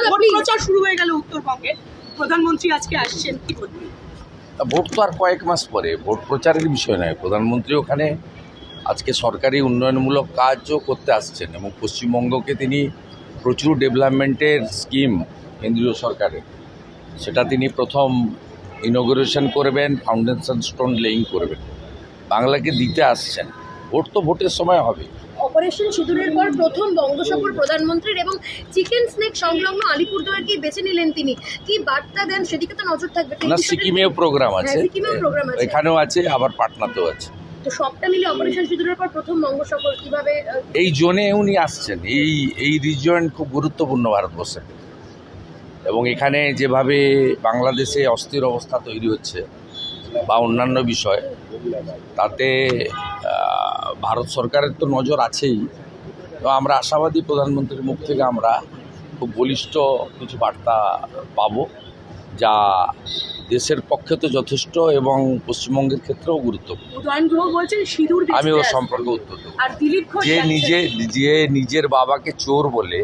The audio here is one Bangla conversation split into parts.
ভোট প্রচার শুরু হয়ে গেল উত্তরবঙ্গে, প্রধানমন্ত্রী আজকে আসছেন, কি বলবেন? ভোট তো আর কয়েক মাস পরে, ভোট প্রচারের বিষয় নয়। প্রধানমন্ত্রী ওখানে আজকে সরকারি উন্নয়নমূলক কাজও করতে আসছেন এবং পশ্চিমবঙ্গকে তিনি প্রচুর ডেভেলপমেন্টের স্কিম কেন্দ্রীয় সরকারের, সেটা তিনি প্রথম ইনগ্রেশন করবেন, ফাউন্ডেশন স্টোন লেইং করবেন, বাংলাকে দিতে আসছেন। ভোট তো ভোটের সময় হবে। অপারেশন সিঁদুরের পর প্রথম বঙ্গ সফর প্রধানমন্ত্রীর এবং চিকেন স্নেক সংলগ্ন আলিপুরদুয়ারকেই বেছে নিলেন তিনি। কি বার্তা দেন সেদিকে তো নজর থাকবে। না, সিকিমেও প্রোগ্রাম আছে, সিকিমেও প্রোগ্রাম আছে, এখানেও আছে, আবার পাটনাতেও আছে। তো সবটা মিলে অপারেশন সিঁদুরের পর প্রথম বঙ্গ সফর কিভাবে? এই জোনে উনি আসছেন, এই রিজিয়ন খুব গুরুত্বপূর্ণ ভারতবর্ষের, এবং এখানে যেভাবে বাংলাদেশে অস্থির অবস্থা তৈরি হচ্ছে বা অন্যান্য বিষয়, তাতে ভারত সরকারের তো নজর আছেই। তো আমরা আশাবাদী প্রধানমন্ত্রীর মুখ থেকে আমরা খুব বলিষ্ঠ কিছু বার্তা পাবো, যা দেশের পক্ষে তো যথেষ্ট এবং পশ্চিমবঙ্গের ক্ষেত্রেও গুরুত্বপূর্ণ। উদয়ন গুহ বলছেন সিঁদুর আমি ওর সম্পর্কে উত্তর দেবো। আর দিলীপ ঘোষ যে নিজের বাবাকে চোর বলে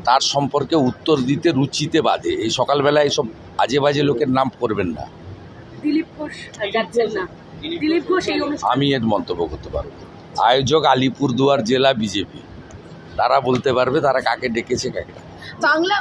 তার সম্পর্কে উত্তর দিতে রুচিতে বাঁধে, এই সকালবেলা এইসব আজে বাজে লোকের নাম করবেন না। দিলীপ ঘোষ যাচ্ছেন না, দিলীপ ঘোষ এই আমি এর মন্তব্য করতে পারবো। আয়োজক আলিপুরদুয়ার জেলা বিজেপি, তারা বলতে পারবে তারা কাকে ডেকেছে কাকে। বাংলা